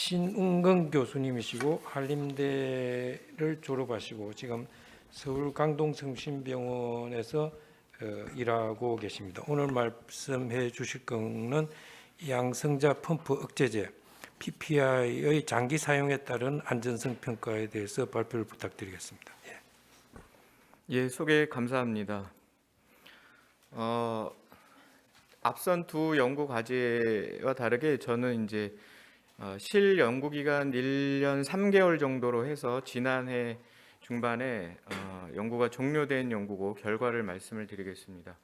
신웅건 교수님이시고 한림대를 졸업하시고 지금 서울 강동성심병원에서 일하고 계십니다. 오늘 말씀해 주실 거는 양성자 펌프 억제제 PPI의 장기 사용에 따른 안전성 평가에 대해서 발표를 부탁드리겠습니다. 예, 소개 감사합니다. 앞선 두 연구 과제와 다르게 저는 이제 실 연구 기간 1년 3개월 정도로 해서 지난해 중반에 연구가 종료된 연구고 결과를 말씀을 드리겠습니다.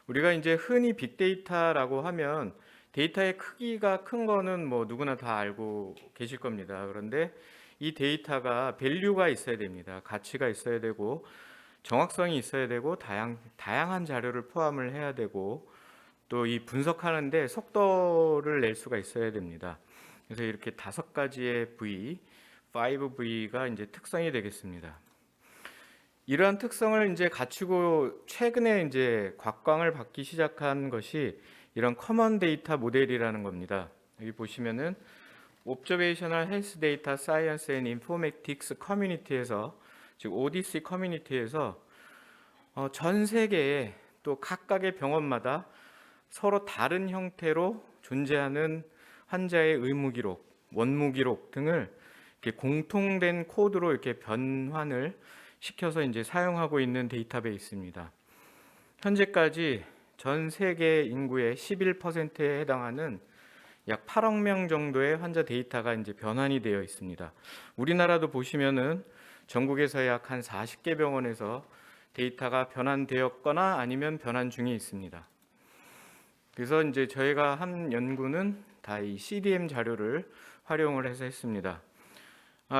우리가 이제 흔히 빅데이터라고 하면 데이터의 크기가 큰 거는 뭐 누구나 다 알고 계실 겁니다. 그런데 이 데이터가 밸류가 있어야 됩니다. 가치가 있어야 되고 정확성이 있어야 되고 다양한 자료를 포함을 해야 되고 또 이 분석하는데 속도를 낼 수가 있어야 됩니다. 그래서 이렇게 5가지의 V, 5V가 이제 특성이 되겠습니다. 이러한 특성을 이제 갖추고 최근에 이제 곽광을 받기 시작한 것이 이런 커먼 데이터 모델이라는 겁니다. 여기 보시면은 Observational Health Data Science and Informatics 커뮤니티에서 즉 ODC 커뮤니티에서 전 세계에 또 각각의 병원마다 서로 다른 형태로 존재하는 환자의 의무 기록, 원무 기록 등을 이렇게 공통된 코드로 이렇게 변환을 시켜서 이제 사용하고 있는 데이터베이스입니다. 현재까지 전 세계 인구의 11%에 해당하는 약 8억 명 정도의 환자 데이터가 이제 변환이 되어 있습니다. 우리나라도 보시면은 전국에서 약 한 40개 병원에서 데이터가 변환되었거나 아니면 변환 중에 있습니다. 그래서 이제 저희가 한 연구는 다 이 CDM 자료를 활용을 해서 했습니다.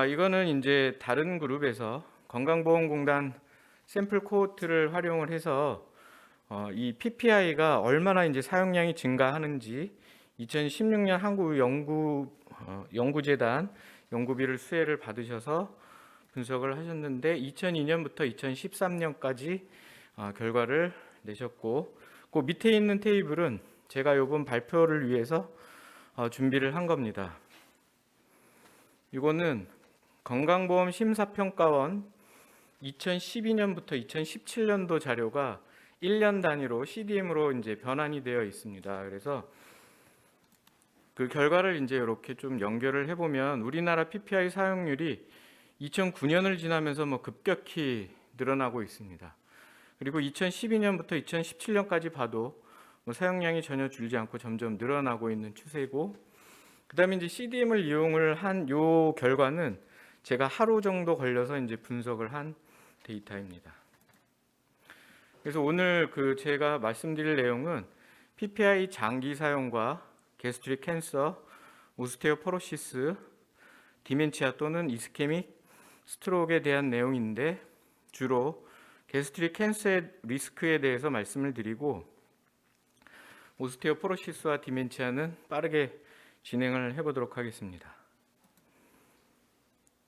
이거는 이제 다른 그룹에서 건강보험공단 샘플 코호트를 활용을 해서 이 PPI가 얼마나 이제 사용량이 증가하는지 2016년 한국 연구재단 연구비를 수혜를 받으셔서 분석을 하셨는데 2002년부터 2013년까지 결과를 내셨고 그 밑에 있는 테이블은 제가 이번 발표를 위해서 준비를 한 겁니다. 이거는 건강보험 심사평가원 2012년부터 2017년도 자료가 1년 단위로 CDM으로 이제 변환이 되어 있습니다. 그래서 그 결과를 이제 이렇게 좀 연결을 해보면 우리나라 PPI 사용률이 2009년을 지나면서 뭐 급격히 늘어나고 있습니다. 그리고 2012년부터 2017년까지 봐도 뭐 사용량이 전혀 줄지 않고 점점 늘어나고 있는 추세고, 그다음에 이제 CDM을 이용을 한 요 결과는 제가 하루 정도 걸려서 이제 분석을 한 데이터입니다. 그래서 오늘 그 제가 말씀드릴 내용은 PPI 장기 사용과 게스트릭 캔서, 오스테오포로시스, 디멘치아 또는 이스케믹 스트로크에 대한 내용인데 주로 게스트릭 캔서의 리스크에 대해서 말씀을 드리고 오스테오포로시스와 디멘치아는 빠르게 진행을 해보도록 하겠습니다.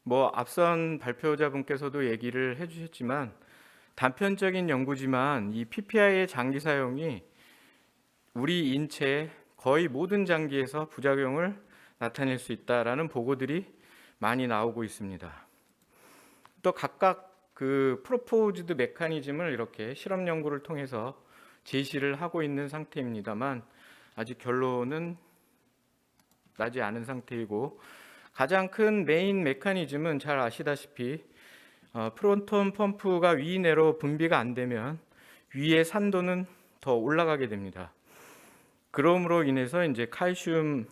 뭐 앞선 발표자분께서도 얘기를 해주셨지만 단편적인 연구지만 이 PPI의 장기 사용이 우리 인체 거의 모든 장기에서 부작용을 나타낼 수 있다라는 보고들이 많이 나오고 있습니다. 또 각각 그 프로포즈드 메커니즘을 이렇게 실험 연구를 통해서 제시를 하고 있는 상태입니다만 아직 결론은 나지 않은 상태이고, 가장 큰 메인 메커니즘은 잘 아시다시피 프론톤 펌프가 위내로 분비가 안 되면 위의 산도는 더 올라가게 됩니다. 그러므로 인해서 이제 칼슘,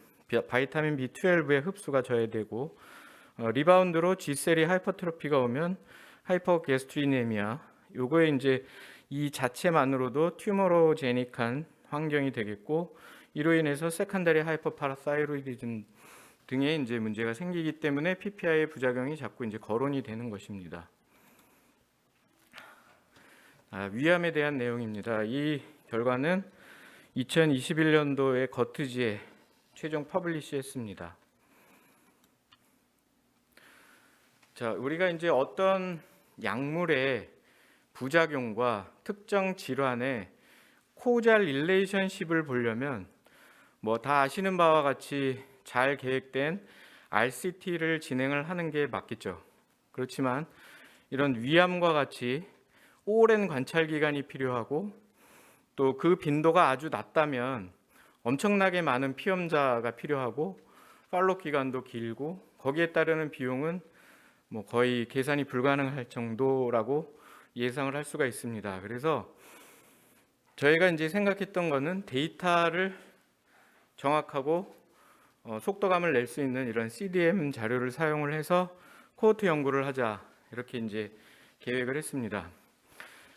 바이타민 B12의 흡수가 저해되고 리바운드로 G셀이 하이퍼트로피가 오면 하이퍼게스트리네미아, 요거에 이제 이 자체만으로도 튜머로제닉한 환경이 되겠고 이로 인해서 세컨더리 하이퍼파라사이로이디즘 등의 이제 문제가 생기기 때문에 PPI의 부작용이 자꾸 이제 거론이 되는 것입니다. 위암에 대한 내용입니다. 이 결과는 2021년도에 거트지에 최종 퍼블리시했습니다. 자, 우리가 이제 어떤 약물의 부작용과 특정 질환의 코잘 릴레이션십을 보려면 뭐 다 아시는 바와 같이 잘 계획된 RCT를 진행을 하는 게 맞겠죠. 그렇지만 이런 위암과 같이 오랜 관찰 기간이 필요하고 또 그 빈도가 아주 낮다면 엄청나게 많은 피험자가 필요하고 팔로우 기간도 길고 거기에 따르는 비용은 뭐 거의 계산이 불가능할 정도라고 예상을 할 수가 있습니다. 그래서 저희가 이제 생각했던 거는 데이터를 정확하고 속도감을 낼 수 있는 이런 CDM 자료를 사용을 해서 코호트 연구를 하자, 이렇게 이제 계획을 했습니다.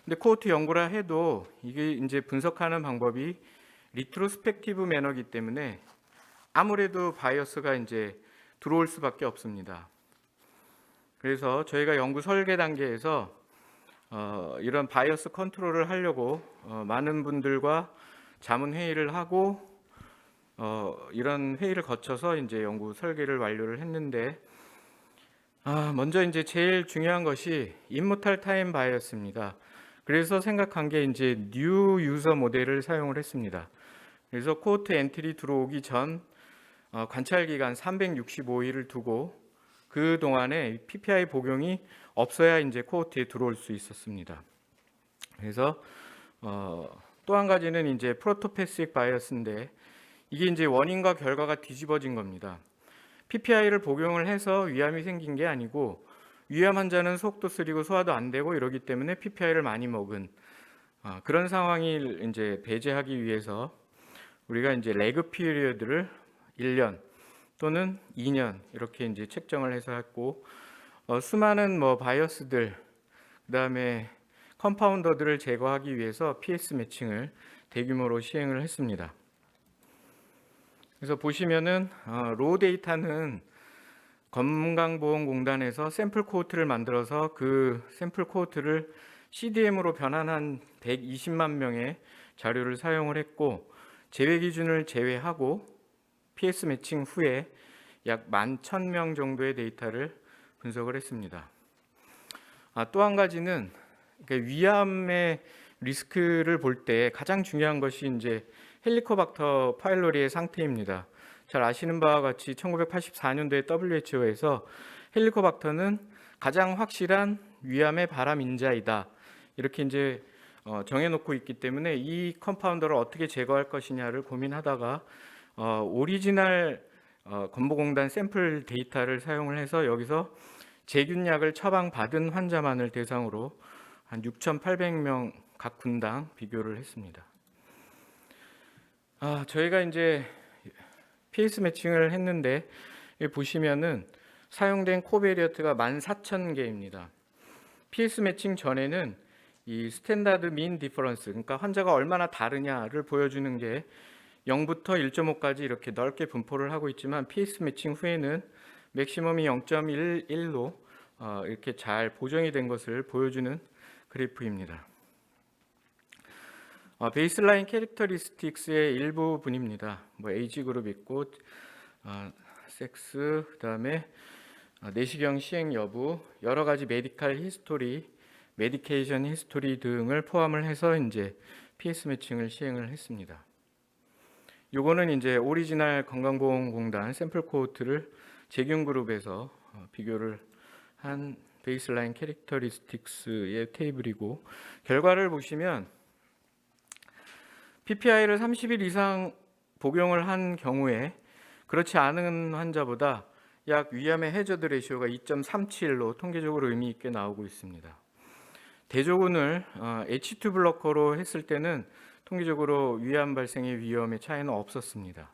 근데 코호트 연구라 해도 이게 이제 분석하는 방법이 리트로스펙티브 매너이기 때문에 아무래도 바이어스가 이제 들어올 수밖에 없습니다. 그래서 저희가 연구 설계 단계에서 이런 바이어스 컨트롤을 하려고 많은 분들과 자문 회의를 하고 이런 회의를 거쳐서 이제 연구 설계를 완료를 했는데, 먼저 이제 제일 중요한 것이 임모탈 타임 바이어스입니다. 그래서 생각한 게 이제 뉴 유저 모델을 사용을 했습니다. 그래서 코호트 엔트리 들어오기 전 관찰 기간 365일을 두고 그 동안에 PPI 복용이 없어야 이제 코호트에 들어올 수 있었습니다. 그래서 또 한 가지는 이제 프로토패식 바이어스인데, 이게 이제 원인과 결과가 뒤집어진 겁니다. PPI를 복용을 해서 위암이 생긴 게 아니고 위암 환자는 속도 쓰리고 소화도 안 되고 이러기 때문에 PPI를 많이 먹은 그런 상황을 이제 배제하기 위해서 우리가 이제 레그 피리어드를 1년 또는 2년 이렇게 이제 책정을 해서 했고, 수많은 뭐 바이어스들, 그다음에 컴파운더들을 제거하기 위해서 PS 매칭을 대규모로 시행을 했습니다. 그래서 보시면은 로 데이터는 건강보험공단에서 샘플 코호트를 만들어서 그 샘플 코호트를 CDM으로 변환한 120만 명의 자료를 사용을 했고, 제외 기준을 제외하고 PS 매칭 후에 약 11,000명 정도의 데이터를 분석을 했습니다. 또 한 가지는 위암의 리스크를 볼 때 가장 중요한 것이 이제 헬리코박터 파일로리의 상태입니다. 잘 아시는 바와 같이 1984년도에 WHO에서 헬리코박터는 가장 확실한 위암의 발암 인자이다, 이렇게 이제 정해놓고 있기 때문에 이 컴파운더를 어떻게 제거할 것이냐를 고민하다가 오리지널 건보공단 샘플 데이터를 사용을 해서 여기서 제균약을 처방받은 환자만을 대상으로 한 6,800명 각 군당 비교를 했습니다. 저희가 이제 PS 매칭을 했는데 보시면은 사용된 코베리어트가 14,000개입니다. PS 매칭 전에는 이 스탠다드 민 디퍼런스, 그러니까 환자가 얼마나 다르냐를 보여주는 게 0부터 1.5까지 이렇게 넓게 분포를 하고 있지만, PS 매칭 후에는 맥시멈이 0.11로 이렇게 잘 보정이 된 것을 보여주는 그래프입니다. 베이스라인 캐릭터리스틱스의 일부분입니다. 뭐 에이지 그룹 있고 섹스, 그다음에 내시경 시행 여부, 여러 가지 메디컬 히스토리, 메디케이션 히스토리 등을 포함을 해서 이제 PS 매칭을 시행을 했습니다. 요거는 이제 오리지널 건강보험공단 샘플 코호트를 제균 그룹에서 비교를 한 베이스라인 캐릭터리스틱스의 테이블이고, 결과를 보시면 PPI를 30일 이상 복용을 한 경우에 그렇지 않은 환자보다 약 위암의 해저드 레시오가 2.37로 통계적으로 의미 있게 나오고 있습니다. 대조군을 H2 블로커로 했을 때는 통계적으로 위암 발생의 위험의 차이는 없었습니다.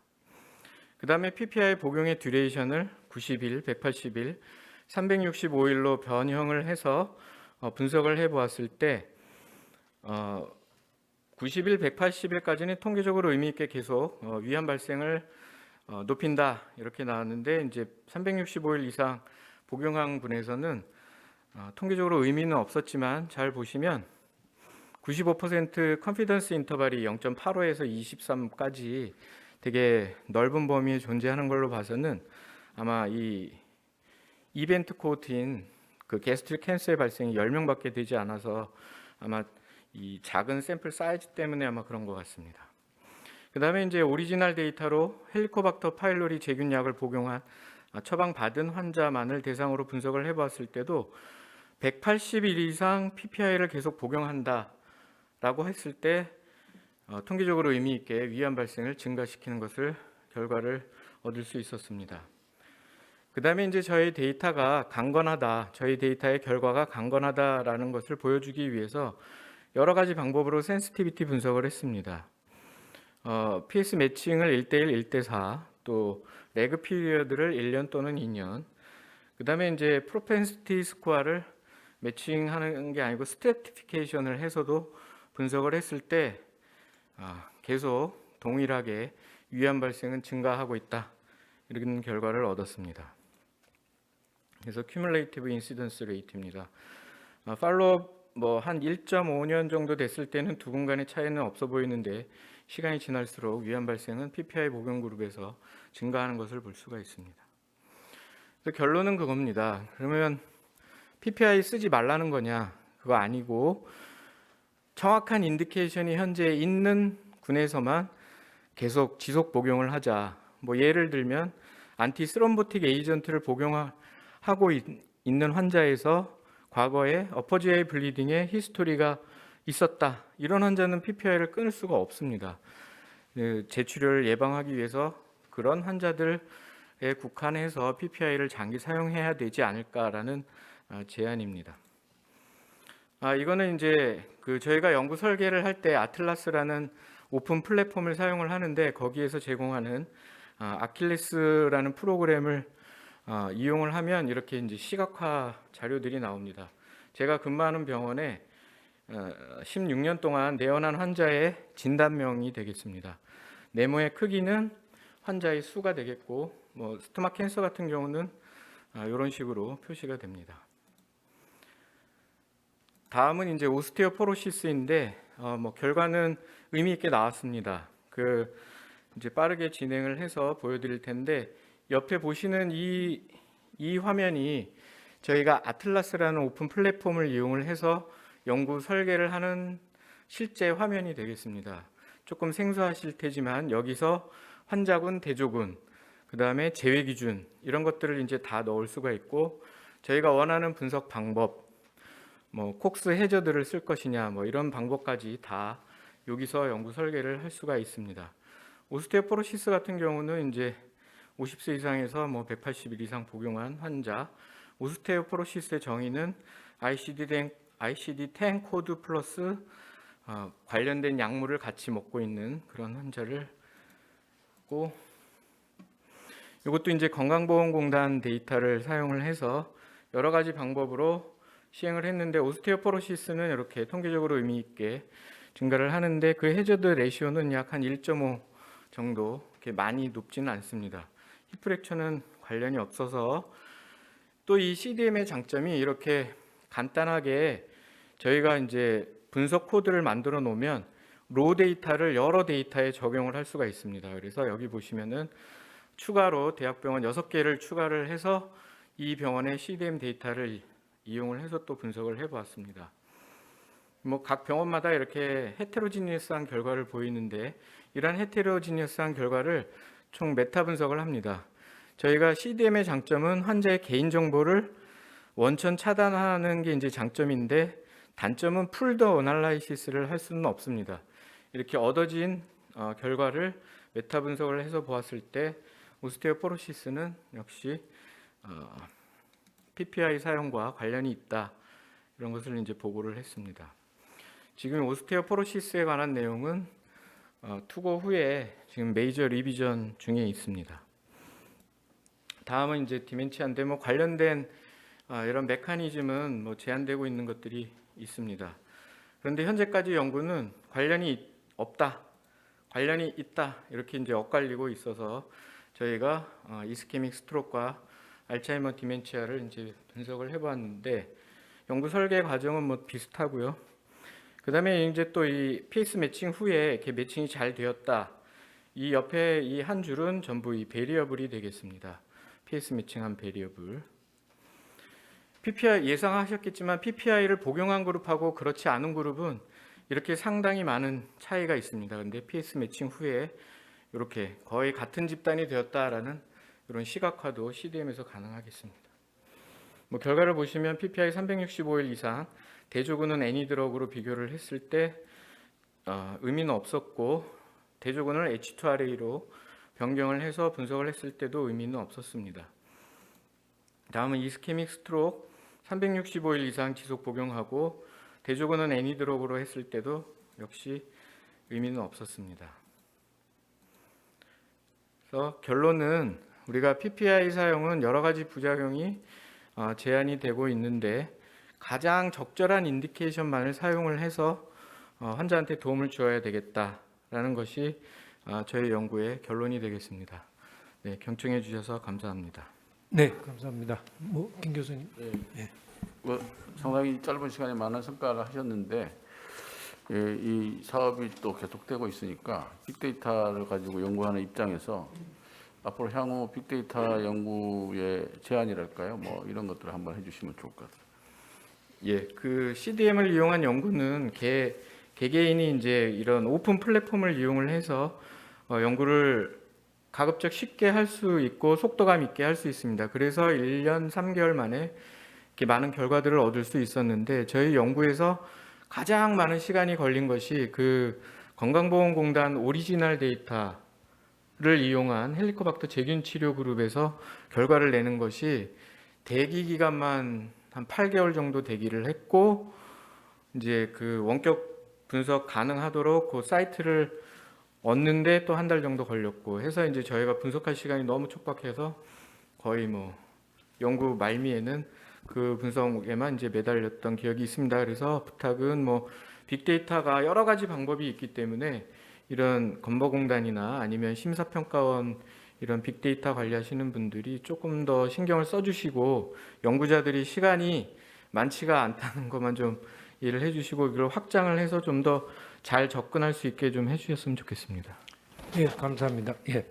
그 다음에 PPI 복용의 듀레이션을 90일, 180일, 365일로 변형을 해서 분석을 해보았을 때 90일, 180일까지는 통계적으로 의미 있게 계속 위암 발생을 높인다, 이렇게 나왔는데, 이제 365일 이상 복용한 분에서는 통계적으로 의미는 없었지만, 잘 보시면 95% 컨피던스 인터벌이 0.85에서 23까지 되게 넓은 범위에 존재하는 걸로 봐서는 아마 이 이벤트 코호트인 그 게스트릭 캔서의 발생이 10명밖에 되지 않아서 아마 이 작은 샘플 사이즈 때문에 아마 그런 것 같습니다. 그 다음에 이제 오리지널 데이터로 헬리코박터 파일로리 제균약을 복용한 처방받은 환자만을 대상으로 분석을 해봤을 때도 180일 이상 PPI를 계속 복용한다라고 했을 때 통계적으로 의미 있게 위암 발생을 증가시키는 것을 결과를 얻을 수 있었습니다. 그 다음에 이제 저희 데이터가 강건하다, 저희 데이터의 결과가 강건하다라는 것을 보여주기 위해서 여러 가지 방법으로 센시티비티 분석을 했습니다. PS 매칭을 1:1, 1:4, 또 레그 피리어드를 1년 또는 2년, 그 다음에 이제 프로펜시티 스코어를 매칭하는 게 아니고 스트래티피케이션을 해서도 분석을 했을 때 계속 동일하게 위암 발생은 증가하고 있다, 이런 결과를 얻었습니다. 그래서 큐뮬레이티브 인시던스 레이트입니다. 팔로업 한 1.5년 정도 됐을 때는 두 분 간의 차이는 없어 보이는데 시간이 지날수록 위암 발생은 PPI 복용 그룹에서 증가하는 것을 볼 수가 있습니다. 그래서 결론은 그겁니다. 그러면 PPI 쓰지 말라는 거냐? 그거 아니고 정확한 인디케이션이 현재 있는 군에서만 계속 지속 복용을 하자. 예를 들면 안티스롬보틱 에이전트를 복용하고 있는 환자에서 과거에 어퍼지아이 블리딩의 히스토리가 있었다, 이런 환자는 PPI를 끊을 수가 없습니다. 재출혈을 예방하기 위해서 그런 환자들에 국한해서 PPI를 장기 사용해야 되지 않을까라는 제안입니다. 이거는 이제 저희가 연구 설계를 할 때 아틀라스라는 오픈 플랫폼을 사용을 하는데 거기에서 제공하는 아킬레스라는 프로그램을 이용을 하면 이렇게 이제 시각화 자료들이 나옵니다. 제가 근무하는 병원에 16년 동안 내원한 환자의 진단명이 되겠습니다. 네모의 크기는 환자의 수가 되겠고, 스토막 캔서 같은 경우는 이런 식으로 표시가 됩니다. 다음은 이제 오스테오포로시스인데 결과는 의미 있게 나왔습니다. 이제 빠르게 진행을 해서 보여드릴 텐데, 옆에 보시는 이 화면이 저희가 아틀라스라는 오픈 플랫폼을 이용을 해서 연구 설계를 하는 실제 화면이 되겠습니다. 조금 생소하실 테지만 여기서 환자군, 대조군, 그 다음에 제외 기준, 이런 것들을 이제 다 넣을 수가 있고, 저희가 원하는 분석 방법, 콕스 해저드를 쓸 것이냐, 이런 방법까지 다 여기서 연구 설계를 할 수가 있습니다. 오스테오포로시스 같은 경우는 이제 50세 이상에서 180일 이상 복용한 환자, 오스테오포로시스의 정의는 ICD-10 코드 플러스 관련된 약물을 같이 먹고 있는 그런 환자를 고, 이것도 이제 건강보험공단 데이터를 사용을 해서 여러 가지 방법으로 시행을 했는데, 오스테오포로시스는 이렇게 통계적으로 의미 있게 증가를 하는데 그 해저드 레시오는 약 한 1.5 정도, 이렇게 많이 높지는 않습니다. 힙프랙처는 관련이 없어서, 또 이 CDM의 장점이 이렇게 간단하게 저희가 이제 분석 코드를 만들어 놓으면 로 데이터를 여러 데이터에 적용을 할 수가 있습니다. 그래서 여기 보시면은 추가로 대학병원 6개를 추가를 해서 이 병원의 CDM 데이터를 이용을 해서 또 분석을 해보았습니다. 각 병원마다 이렇게 헤테로지니어스한 결과를 보이는데, 이러한 헤테로지니어스한 결과를 총 메타 분석을 합니다. 저희가 CDM의 장점은 환자의 개인 정보를 원천 차단하는 게 이제 장점인데, 단점은 풀더 어널라이시스를 할 수는 없습니다. 이렇게 얻어진 결과를 메타 분석을 해서 보았을 때 오스테오포로시스는 역시 PPI 사용과 관련이 있다, 이런 것을 이제 보고를 했습니다. 지금 오스테오포로시스에 관한 내용은 투고 후에 지금 메이저 리비전 중에 있습니다. 다음은 이제 디멘치아인데 관련된 이런 메커니즘은 제한되고 있는 것들이 있습니다. 그런데 현재까지 연구는 관련이 없다, 관련이 있다, 이렇게 이제 엇갈리고 있어서 저희가 이스케믹 스트로크와 알츠하이머 디멘치아를 이제 분석을 해봤는데, 연구 설계 과정은 비슷하고요. 그 다음에 이제 또 이 PS 매칭 후에 이렇게 매칭이 잘 되었다, 이 옆에 이 한 줄은 전부 이 베리어블이 되겠습니다. PS 매칭한 베리어블. PPI 예상하셨겠지만 PPI를 복용한 그룹하고 그렇지 않은 그룹은 이렇게 상당히 많은 차이가 있습니다. 근데 PS 매칭 후에 이렇게 거의 같은 집단이 되었다라는 이런 시각화도 CDM에서 가능하겠습니다. 뭐 결과를 보시면 PPI 365일 이상 대조군은 애니드럭으로 비교를 했을 때 의미는 없었고 대조군을 H2RA로 변경을 해서 분석을 했을 때도 의미는 없었습니다. 다음은 이스케믹 스트로크 365일 이상 지속 복용하고 대조군은 애니드럭으로 했을 때도 역시 의미는 없었습니다. 그래서 결론은 우리가 PPI 사용은 여러 가지 부작용이 제한이 되고 있는데 가장 적절한 인디케이션만을 사용을 해서 환자한테 도움을 주어야 되겠다라는 것이 저희 연구의 결론이 되겠습니다. 네, 경청해 주셔서 감사합니다. 네, 감사합니다. 김 교수님. 상당히 짧은 시간에 많은 성과를 하셨는데 이 사업이 또 계속되고 있으니까 빅데이터를 가지고 연구하는 입장에서 앞으로 향후 빅데이터 연구의 제안이랄까요? 뭐 이런 것들을 한번 해주시면 좋을 것 같아요. 예, 그 CDM을 이용한 연구는 개개인이 이제 이런 오픈 플랫폼을 이용을 해서 연구를 가급적 쉽게 할 수 있고 속도감 있게 할 수 있습니다. 그래서 1년 3개월 만에 이렇게 많은 결과들을 얻을 수 있었는데 저희 연구에서 가장 많은 시간이 걸린 것이 그 건강보험공단 오리지널 데이터를 이용한 헬리코박터 제균 치료 그룹에서 결과를 내는 것이 대기 기간만 한 8개월 정도 대기를 했고 이제 그 원격 분석 가능하도록 그 사이트를 얻는데 또 한 달 정도 걸렸고 해서 이제 저희가 분석할 시간이 너무 촉박해서 거의 뭐 연구 말미에는 그 분석에만 이제 매달렸던 기억이 있습니다. 그래서 부탁은 뭐 빅데이터가 여러 가지 방법이 있기 때문에 이런 건보공단이나 아니면 심사평가원 이런 빅데이터 관리하시는 분들이 조금 더 신경을 써주시고 연구자들이 시간이 많지가 않다는 것만 좀 이해를 해주시고 이걸 확장을 해서 좀 더 잘 접근할 수 있게 좀 해주셨으면 좋겠습니다. 예, 감사합니다. 예.